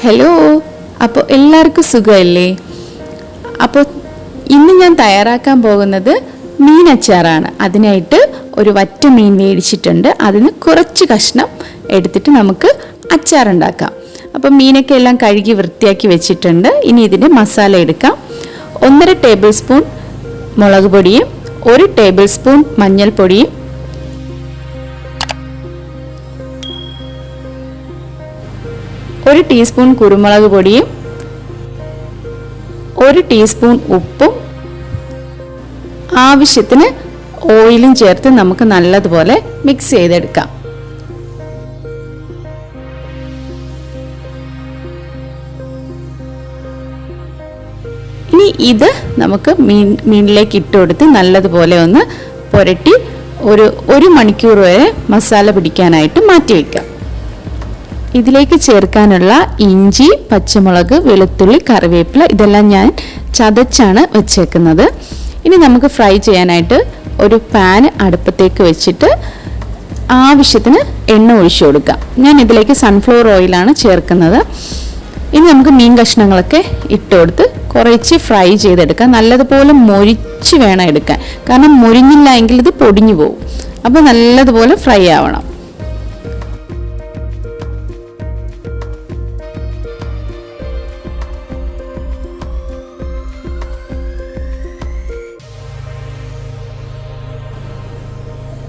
Hello, അപ്പോൾ എല്ലാവർക്കും സുഖമല്ലേ? അപ്പോൾ ഇന്ന് ഞാൻ തയ്യാറാക്കാൻ പോകുന്നത് മീൻ അച്ചാറാണ്. അതിനായിട്ട് ഒരു വറ്റ മീൻ മേടിച്ചിട്ടുണ്ട്. അതിന് കുറച്ച് കഷ്ണം എടുത്തിട്ട് നമുക്ക് അച്ചാറുണ്ടാക്കാം. അപ്പോൾ മീനൊക്കെ എല്ലാം കഴുകി വൃത്തിയാക്കി വെച്ചിട്ടുണ്ട്. ഇനി ഇതിൻ്റെ മസാല എടുക്കാം. 1.5 ടേബിൾ സ്പൂൺ മുളക് പൊടിയും 1 ടേബിൾ സ്പൂൺ മഞ്ഞൾപ്പൊടിയും 1 ടീസ്പൂൺ കുരുമുളക് പൊടിയും 1 ടീസ്പൂൺ ഉപ്പും ആവശ്യത്തിന് ഓയിലും ചേർത്ത് നമുക്ക് നല്ലതുപോലെ മിക്സ് ചെയ്തെടുക്കാം. ഇനി ഇത് നമുക്ക് മീനിലേക്ക് ഇട്ട് കൊടുത്ത് നല്ലതുപോലെ ഒന്ന് പുരട്ടി ഒരു മണിക്കൂർ വരെ മസാല പിടിക്കാനായിട്ട് മാറ്റി വയ്ക്കാം. ഇതിലേക്ക് ചേർക്കാനുള്ള ഇഞ്ചി, പച്ചമുളക്, വെളുത്തുള്ളി, കറിവേപ്പില ഇതെല്ലാം ഞാൻ ചതച്ചാണ് വെച്ചേക്കുന്നത്. ഇനി നമുക്ക് ഫ്രൈ ചെയ്യാനായിട്ട് ഒരു പാൻ അടുപ്പത്തേക്ക് വെച്ചിട്ട് ആവശ്യത്തിന് എണ്ണ ഒഴിച്ചു കൊടുക്കാം. ഞാൻ ഇതിലേക്ക് സൺഫ്ലവർ ഓയിലാണ് ചേർക്കുന്നത്. ഇനി നമുക്ക് മീൻ കഷ്ണങ്ങളൊക്കെ ഇട്ട് കൊടുത്ത് കുറച്ച് ഫ്രൈ ചെയ്തെടുക്കാം. നല്ലതുപോലെ മൊരിച്ച് വേണം എടുക്കാൻ, കാരണം മൊരിഞ്ഞില്ല എങ്കിൽ ഇത് പൊടിഞ്ഞു പോകും. അപ്പോൾ നല്ലതുപോലെ ഫ്രൈ ആവണം.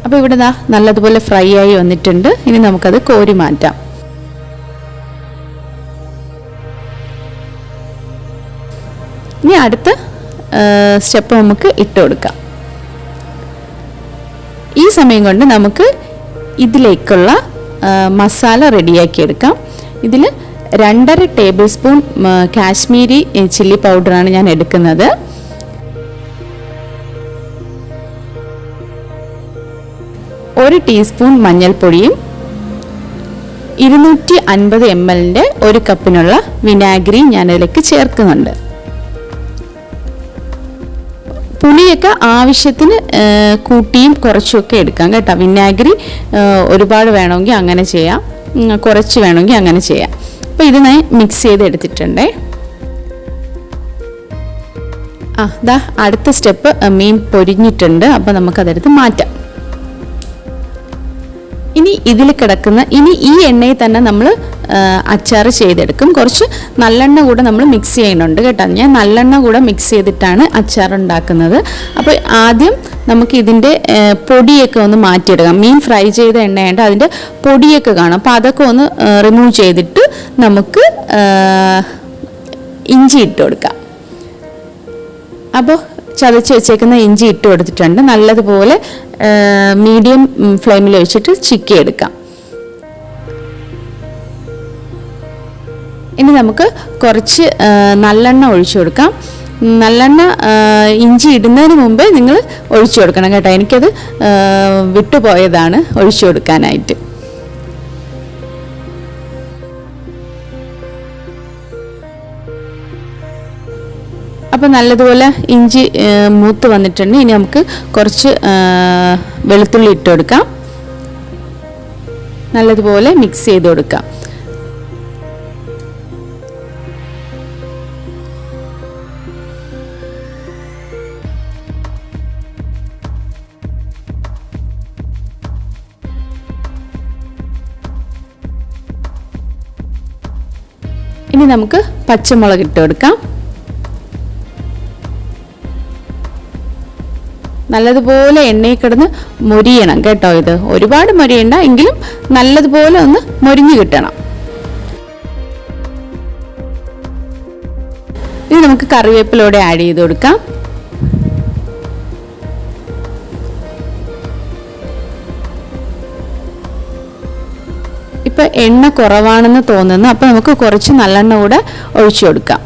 അപ്പോൾ ഇവിടെ നല്ലതുപോലെ ഫ്രൈ ആയി വന്നിട്ടുണ്ട്. ഇനി നമുക്കത് കോരി മാറ്റാം. ഇനി അടുത്ത സ്റ്റെപ്പ് നമുക്ക് ഇട്ട് കൊടുക്കാം. ഈ സമയം കൊണ്ട് നമുക്ക് ഇതിലേക്കുള്ള മസാല റെഡിയാക്കി എടുക്കാം. ഇതിൽ 2.5 ടേബിൾ സ്പൂൺ കാശ്മീരി ചില്ലി പൗഡറാണ് ഞാൻ എടുക്കുന്നത്. 1 ടീസ്പൂൺ മഞ്ഞൾപ്പൊടിയും 250 ml 1 കപ്പിനുള്ള വിനാഗിരി ഞാനതിലേക്ക് ചേർക്കുന്നുണ്ട്. പുളിയൊക്കെ ആവശ്യത്തിന് കൂട്ടിയും കുറച്ചുമൊക്കെ എടുക്കാം കേട്ടോ. വിനാഗിരി ഒരുപാട് വേണമെങ്കിൽ അങ്ങനെ ചെയ്യാം, കുറച്ച് വേണമെങ്കിൽ അങ്ങനെ ചെയ്യാം. അപ്പോൾ ഇത് ഞാൻ മിക്സ് ചെയ്ത് എടുത്തിട്ടുണ്ടേ. അടുത്ത സ്റ്റെപ്പ് മീൻ പൊരിഞ്ഞിട്ടുണ്ട്. അപ്പോൾ നമുക്കതെടുത്ത് മാറ്റാം. ഇനി ഇതിൽ കിടക്കുന്ന ഈ എണ്ണയിൽ തന്നെ നമ്മൾ അച്ചാർ ചെയ്തെടുക്കും. കുറച്ച് നല്ലെണ്ണ കൂടെ നമ്മൾ മിക്സ് ചെയ്യുന്നുണ്ട് കേട്ടോ. ഞാൻ നല്ലെണ്ണ കൂടെ മിക്സ് ചെയ്തിട്ടാണ് അച്ചാർ ഉണ്ടാക്കുന്നത്. അപ്പോൾ ആദ്യം നമുക്ക് ഇതിൻ്റെ പൊടിയൊക്കെ ഒന്ന് മാറ്റിയെടുക്കാം. മീൻ ഫ്രൈ ചെയ്ത എണ്ണയുണ്ട്, അതിൻ്റെ പൊടിയൊക്കെ കാണും. അപ്പോൾ അതൊക്കെ ഒന്ന് റിമൂവ് ചെയ്തിട്ട് നമുക്ക് ഇഞ്ചി ഇട്ട് കൊടുക്കാം. അപ്പോൾ ചതച്ച് വെച്ചേക്കുന്ന ഇഞ്ചി ഇട്ട് കൊടുത്തിട്ടുണ്ട്. നല്ലതുപോലെ മീഡിയം ഫ്ലെയിമിൽ വെച്ചിട്ട് ചിക്കി എടുക്കാം. ഇനി നമുക്ക് കുറച്ച് നല്ലെണ്ണ ഒഴിച്ചു കൊടുക്കാം. നല്ലെണ്ണ ഇഞ്ചി ഇടുന്നതിന് മുമ്പേ നിങ്ങൾ ഒഴിച്ചു കൊടുക്കണം കേട്ടോ. എനിക്കത് വിട്ടുപോയതാണ് ഒഴിച്ചു കൊടുക്കാനായിട്ട്. അപ്പോൾ നല്ലതുപോലെ ഇഞ്ചി മൂത്ത് വന്നിട്ടുണ്ട്. ഇനി നമുക്ക് കുറച്ച് വെളുത്തുള്ളി ഇട്ട് കൊടുക്കാം. നല്ലതുപോലെ മിക്സ് ചെയ്ത് കൊടുക്കാം. ഇനി നമുക്ക് പച്ചമുളക് ഇട്ട് കൊടുക്കാം. നല്ലതുപോലെ എണ്ണയിൽ കിടന്ന് മൊരിയണം കേട്ടോ. ഇത് ഒരുപാട് മൊരിയണ്ട, എങ്കിലും നല്ലതുപോലെ ഒന്ന് മൊരിഞ്ഞു കിട്ടണം. ഇനി നമുക്ക് കറിവേപ്പിലൂടെ ആഡ് ചെയ്ത് കൊടുക്കാം. ഇപ്പം എണ്ണ കുറവാണെന്ന് തോന്നുന്നു. അപ്പോൾ നമുക്ക് കുറച്ച് നല്ലെണ്ണ കൂടെ ഒഴിച്ചു കൊടുക്കാം.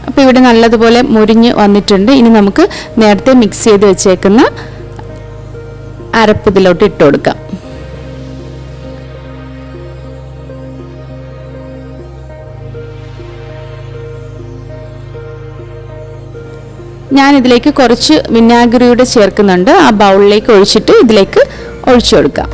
അപ്പോൾ ഇവിടെ നല്ലതുപോലെ മുരിഞ്ഞ് വന്നിട്ടുണ്ട്. ഇനി നമുക്ക് നേരത്തെ മിക്സ് ചെയ്ത് വെച്ചേക്കുന്ന അരപ്പ് ഇതിലോട്ട് ഇട്ട് കൊടുക്കാം. ഞാനിതിലേക്ക് കുറച്ച് വിനാഗിരിയുടെ ചേർക്കുന്നുണ്ട്. ആ ബൗളിലേക്ക് ഒഴിച്ചിട്ട് ഇതിലേക്ക് ഒഴിച്ചു കൊടുക്കാം.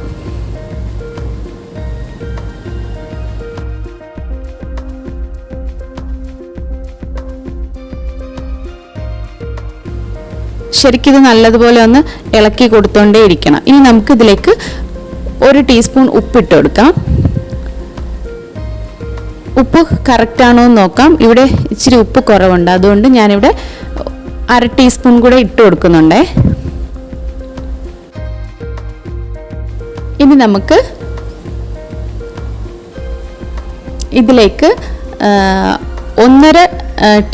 ശരിക്കും ഇത് നല്ലതുപോലെ ഒന്ന് ഇളക്കി കൊടുത്തോണ്ടേ ഇരിക്കണം. ഇനി നമുക്ക് ഇതിലേക്ക് 1 ടീസ്പൂൺ ഉപ്പിട്ട് കൊടുക്കാം. ഉപ്പ് കറക്റ്റ് ആണോ എന്ന് നോക്കാം. ഇവിടെ ഇച്ചിരി ഉപ്പ് കുറവുണ്ട്, അതുകൊണ്ട് ഞാനിവിടെ 1/2 ടീസ്പൂൺ കൂടെ ഇട്ട് കൊടുക്കുന്നുണ്ടേ. ഇനി നമുക്ക് ഇതിലേക്ക് 1.5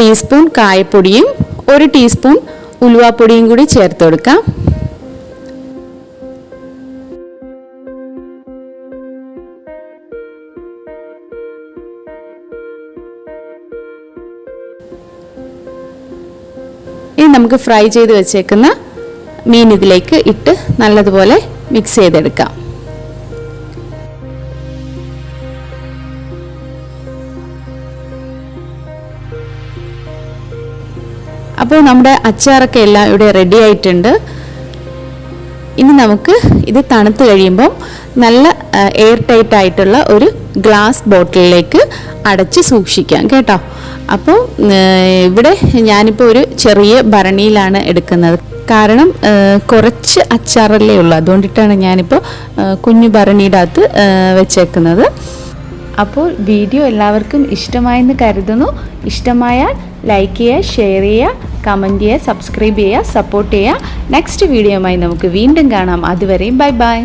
ടീസ്പൂൺ കായപ്പൊടിയും 1 ടീസ്പൂൺ ഉലുവാപ്പൊടിയും കൂടി ചേർത്ത് കൊടുക്കാം. ഇനി നമുക്ക് ഫ്രൈ ചെയ്ത് വെച്ചേക്കുന്ന മീൻ ഇതിലേക്ക് ഇട്ട് നല്ലതുപോലെ മിക്സ് ചെയ്തെടുക്കാം. അപ്പോൾ നമ്മുടെ അച്ചാറൊക്കെ എല്ലാം ഇവിടെ റെഡി ആയിട്ടുണ്ട്. ഇനി നമുക്ക് ഇത് തണുത്ത് കഴിയുമ്പം നല്ല എയർ ടൈറ്റ് ആയിട്ടുള്ള ഒരു ഗ്ലാസ് ബോട്ടിലിലേക്ക് അടച്ച് സൂക്ഷിക്കാം കേട്ടോ. അപ്പോൾ ഇവിടെ ഞാനിപ്പോൾ ഒരു ചെറിയ ഭരണിയിലാണ് എടുക്കുന്നത്. കാരണം കുറച്ച് അച്ചാറല്ലേ ഉള്ളൂ, അതുകൊണ്ടിട്ടാണ് ഞാനിപ്പോൾ കുഞ്ഞു ഭരണിയുടെ അകത്ത് വെച്ചേക്കുന്നത്. അപ്പോൾ വീഡിയോ എല്ലാവർക്കും ഇഷ്ടമായെന്ന് കരുതുന്നു. ഇഷ്ടമായാൽ ലൈക്ക് ചെയ്യുക, ഷെയർ ചെയ്യുക, കമൻറ്റ് ചെയ്യുക, സബ്സ്ക്രൈബ് ചെയ്യുക, സപ്പോർട്ട് ചെയ്യുക. നെക്സ്റ്റ് വീഡിയോയുമായി നമുക്ക് വീണ്ടും കാണാം. അതുവരെയും ബൈ ബൈ.